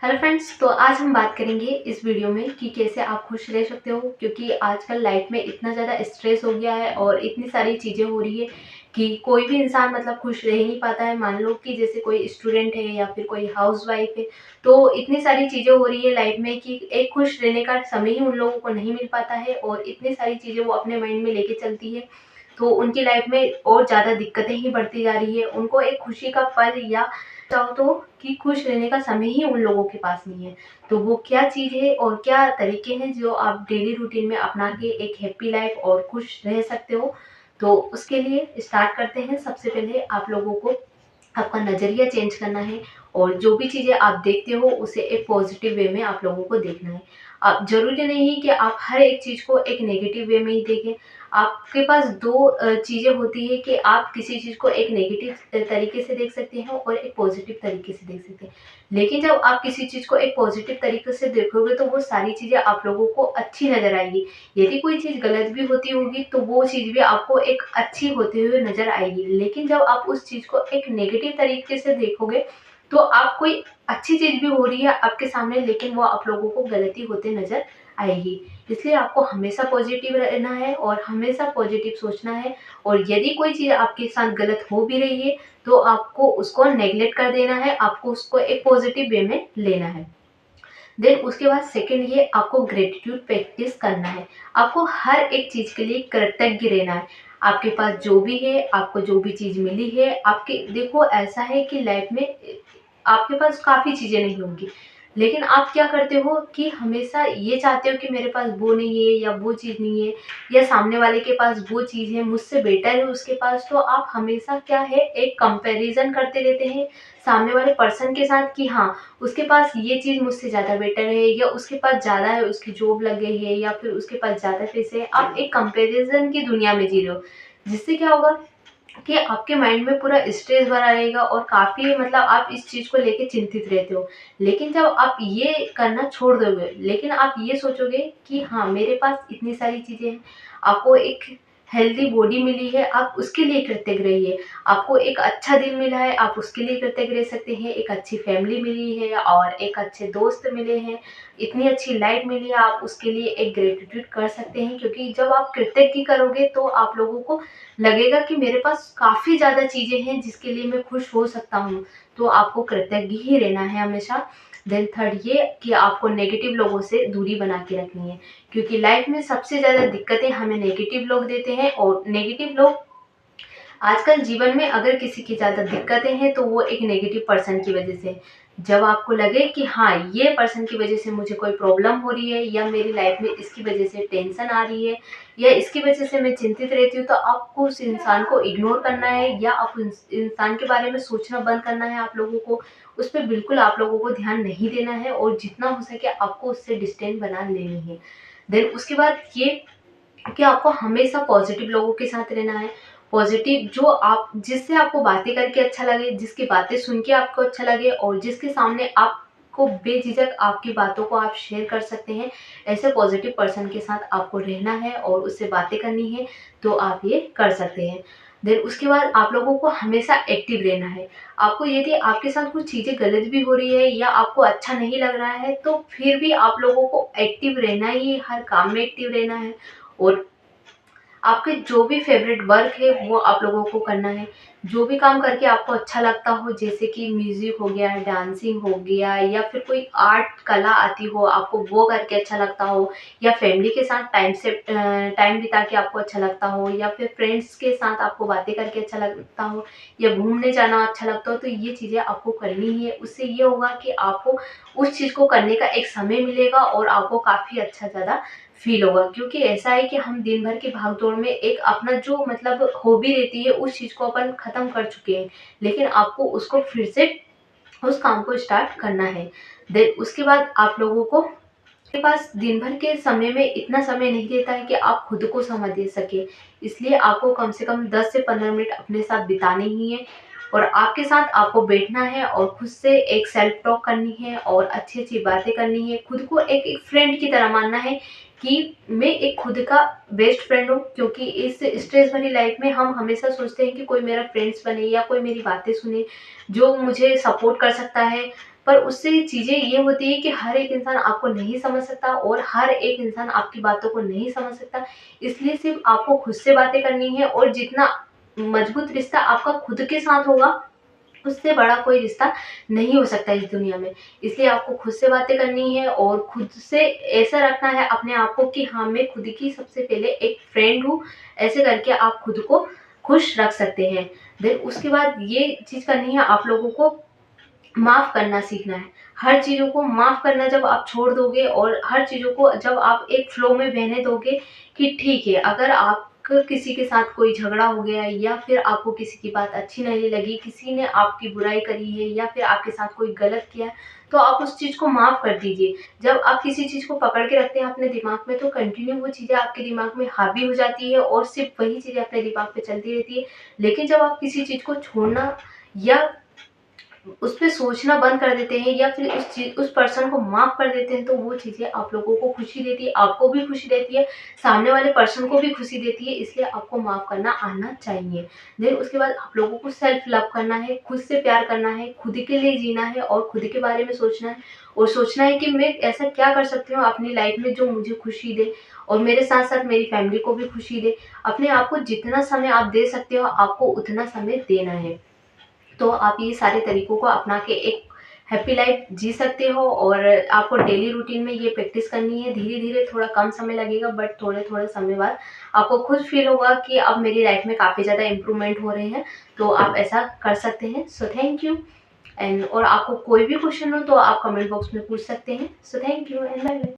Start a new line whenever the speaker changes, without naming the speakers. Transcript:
Hello friends, तो आज हम बात करेंगे इस वीडियो में कि कैसे आप खुश रह सकते हो। क्योंकि आजकल लाइफ में इतना ज़्यादा स्ट्रेस हो गया है और इतनी सारी चीज़ें हो रही है कि कोई भी इंसान मतलब खुश रह ही नहीं पाता है। मान लो कि जैसे कोई स्टूडेंट है या फिर कोई हाउसवाइफ है, तो इतनी सारी चीज़ें हो रही है लाइफ में कि एक खुश रहने का समय ही उन लोगों को नहीं मिल पाता है और इतनी सारी चीज़ें वो अपने माइंड में लेके चलती है। तो उनकी लाइफ में और ज़्यादा दिक्कतें ही बढ़ती जा रही है। उनको एक खुशी का पल या चाहो तो कि खुश रहने का समय ही उन लोगों के पास नहीं है। तो वो क्या चीज़ है और क्या तरीके हैं जो आप डेली रूटीन में अपना के एक हैप्पी लाइफ और खुश रह सकते हो। तो उसके लिए स्टार्ट करते हैं। सबसे पहले आप लोगों को आपका नज़रिया चेंज करना है और जो भी चीज़ें आप देखते हो उसे एक पॉजिटिव वे में आप लोगों को देखना है। अब ज़रूरी नहीं कि आप हर एक चीज़ को एक नेगेटिव वे में ही देखें। आपके पास 2 चीज़ें होती हैं कि आप किसी चीज़ को एक नेगेटिव तरीके से देख सकते हैं और एक पॉजिटिव तरीके से देख सकते हैं। लेकिन जब आप किसी चीज़ को एक पॉजिटिव तरीके से देखोगे तो वो सारी चीज़ें आप लोगों को अच्छी नज़र आएगी। यदि कोई चीज़ गलत भी होती होगी तो वो चीज़ भी आपको एक अच्छी होते हुए नज़र आएगी। लेकिन जब आप उस चीज़ को एक नेगेटिव तरीके से देखोगे तो आप कोई अच्छी चीज़ भी हो रही है आपके सामने, लेकिन वो आप लोगों को गलती होते नज़र आएगी। इसलिए आपको हमेशा पॉजिटिव रहना है और हमेशा पॉजिटिव सोचना है। और यदि कोई चीज़ आपके साथ गलत हो भी रही है तो आपको उसको नेग्लेक्ट कर देना है, आपको उसको एक पॉजिटिव वे में लेना है। देन उसके बाद सेकंड ये आपको ग्रेटिट्यूड प्रैक्टिस करना है। आपको हर एक चीज़ के लिए कृतज्ञ रहना है। आपके पास जो भी है, आपको जो भी चीज़ मिली है, आपके देखो ऐसा है कि लाइफ में आपके पास काफ़ी चीज़ें नहीं होंगी, लेकिन आप क्या करते हो कि हमेशा ये चाहते हो कि मेरे पास वो नहीं है या वो चीज़ नहीं है या सामने वाले के पास वो चीज़ है, मुझसे बेटर है उसके पास। तो आप हमेशा क्या है एक कंपैरिज़न करते रहते हैं सामने वाले पर्सन के साथ कि हाँ, उसके पास ये चीज़ मुझसे ज़्यादा बेटर है या उसके पास ज़्यादा है, उसकी जॉब लग गई है या फिर उसके पास ज़्यादा पैसे हैं। आप एक कंपैरिज़न की दुनिया में जी रहे हो, जिससे क्या होगा कि आपके माइंड में पूरा स्ट्रेस भरा रहेगा और काफ़ी मतलब आप इस चीज़ को लेके चिंतित रहते हो। लेकिन जब आप ये करना छोड़ दोगे, लेकिन आप ये सोचोगे कि हाँ, मेरे पास इतनी सारी चीज़ें हैं, आपको एक हेल्दी बॉडी मिली है, आप उसके लिए कृतज्ञ रहिए। आपको एक अच्छा दिन मिला है, आप उसके लिए कृतज्ञ रह सकते हैं। एक अच्छी फैमिली मिली है और एक अच्छे दोस्त मिले हैं, इतनी अच्छी लाइफ मिली है, आप उसके लिए एक ग्रेटिट्यूड कर सकते हैं। क्योंकि जब आप कृतज्ञ करोगे तो आप लोगों को लगेगा कि मेरे पास काफ़ी ज़्यादा चीज़ें हैं जिसके लिए मैं खुश हो सकता हूँ। तो आपको कृतज्ञ ही रहना है हमेशा। देन थर्ड ये कि आपको नेगेटिव लोगों से दूरी बना के रखनी है। क्योंकि लाइफ में सबसे ज़्यादा दिक्कतें हमें नेगेटिव लोग देते हैं और नेगेटिव लोग आजकल जीवन में अगर किसी की ज़्यादा दिक्कतें हैं तो वो एक नेगेटिव पर्सन की वजह से। जब आपको लगे कि हाँ, ये पर्सन की वजह से मुझे कोई प्रॉब्लम हो रही है या मेरी लाइफ में इसकी वजह से टेंशन आ रही है या इसकी वजह से मैं चिंतित रहती हूँ, तो आपको उस इंसान को इग्नोर करना है या आप उस इंसान के बारे में सोचना बंद करना है। आप लोगों को उस पे बिल्कुल आप लोगों को ध्यान नहीं देना है और जितना हो सके आपको उससे डिस्टेंस बना लेनी है। देन उसके बाद ये कि आपको हमेशा पॉजिटिव लोगों के साथ रहना है। पॉजिटिव जो आप जिससे आपको बातें करके अच्छा लगे, जिसकी बातें सुन के आपको अच्छा लगे और जिसके सामने आपको बेझिझक आपकी बातों को आप शेयर कर सकते हैं, ऐसे पॉजिटिव पर्सन के साथ आपको रहना है और उससे बातें करनी है। तो आप ये कर सकते हैं। देन उसके बाद आप लोगों को हमेशा एक्टिव रहना है। आपको यदि आपके साथ कुछ चीज़ें गलत भी हो रही है या आपको अच्छा नहीं लग रहा है तो फिर भी आप लोगों को एक्टिव रहना ही, हर काम में एक्टिव रहना है। और आपके जो भी फ़ेवरेट वर्क है वो आप लोगों को करना है। जो भी काम करके आपको अच्छा लगता हो, जैसे कि म्यूज़िक हो गया, डांसिंग हो गया या फिर कोई आर्ट कला आती हो, आपको वो करके अच्छा लगता हो या फैमिली के साथ टाइम बिता के आपको अच्छा लगता हो या फिर फ्रेंड्स के साथ आपको बातें करके अच्छा लगता हो या घूमने जाना अच्छा लगता हो, तो ये चीज़ें आपको करनी ही है। उससे ये होगा कि आपको उस चीज़ को करने का एक समय मिलेगा और आपको काफ़ी अच्छा ज़्यादा फ़ील होगा। क्योंकि ऐसा है कि हम दिन भर की भाग-दौड़ में एक अपना जो मतलब हॉबी रहती है उस चीज़ को अपन ख़त्म कर चुके हैं, लेकिन आपको उसको फिर से उस काम को स्टार्ट करना है। देन उसके बाद आप लोगों को आपके पास दिन भर के समय में इतना समय नहीं रहता है कि आप खुद को समय दे सकें। इसलिए आपको कम से कम 10 से 15 मिनट अपने साथ बिताने ही हैं और आपके साथ आपको बैठना है और खुद से एक सेल्फ टॉक करनी है और अच्छी-अच्छी बातें करनी है। खुद को एक फ्रेंड की तरह मानना है कि मैं एक खुद का बेस्ट फ्रेंड हूँ। क्योंकि इस स्ट्रेस भरी लाइफ में हम हमेशा सोचते हैं कि कोई मेरा फ्रेंड्स बने या कोई मेरी बातें सुने, जो मुझे सपोर्ट कर सकता है। पर उससे चीज़ें ये होती है कि हर एक इंसान आपको नहीं समझ सकता और हर एक इंसान आपकी बातों को नहीं समझ सकता। इसलिए सिर्फ़ आपको खुद से बातें करनी है और जितना मजबूत रिश्ता आपका खुद के साथ होगा, उससे बड़ा कोई रिश्ता नहीं हो सकता इस दुनिया में। इसलिए आपको खुद से बातें करनी है और खुद से ऐसा रखना है अपने आप को कि हाँ, मैं खुद की सबसे पहले एक फ्रेंड हूँ। ऐसे करके आप खुद को खुश रख सकते हैं। देन उसके बाद ये चीज़ करनी है, आप लोगों को माफ़ करना सीखना है। हर चीज़ों को माफ़ करना जब आप छोड़ दोगे और हर चीज़ों को जब आप एक फ्लो में बहने दोगे कि ठीक है, अगर आपका किसी के साथ कोई झगड़ा हो गया है या फिर आपको किसी की बात अच्छी नहीं लगी, किसी ने आपकी बुराई करी है या फिर आपके साथ कोई गलत किया है, तो आप उस चीज़ को माफ़ कर दीजिए। जब आप किसी चीज़ को पकड़ के रखते हैं अपने दिमाग में, तो कंटिन्यू वो चीज़ें आपके दिमाग में हावी हो जाती है और सिर्फ़ वही चीज़ें अपने दिमाग पे चलती रहती है। लेकिन जब आप किसी चीज़ को छोड़ना या उस पे सोचना बंद कर देते हैं या फिर उस पर्सन को माफ़ कर देते हैं, तो वो चीज़ें आप लोगों को खुशी देती है, आपको भी खुशी देती है, सामने वाले पर्सन को भी खुशी देती है, इसलिए आपको माफ़ करना आना चाहिए। देन उसके बाद आप लोगों को सेल्फ लव करना है, खुद से प्यार करना है, खुद के लिए जीना है और खुद के बारे में सोचना है और सोचना है कि मैं ऐसा क्या कर सकती हूँ अपनी लाइफ़ में जो मुझे खुशी दे और मेरे साथ-साथ मेरी फैमिली को भी खुशी दे। अपने आप को जितना समय आप दे सकते हो, आपको उतना समय देना है। तो आप ये सारे तरीकों को अपना के एक हैप्पी लाइफ जी सकते हो और आपको डेली रूटीन में ये प्रैक्टिस करनी है। धीरे-धीरे थोड़ा कम समय लगेगा बट थोड़े-थोड़े समय बाद आपको खुद फ़ील होगा कि अब मेरी लाइफ में काफ़ी ज़्यादा इम्प्रूवमेंट हो रहे हैं, तो आप ऐसा कर सकते हैं। सो थैंक यू एंड और आपको कोई भी क्वेश्चन हो तो आप कमेंट बॉक्स में पूछ सकते हैं। So thank you and bye bye.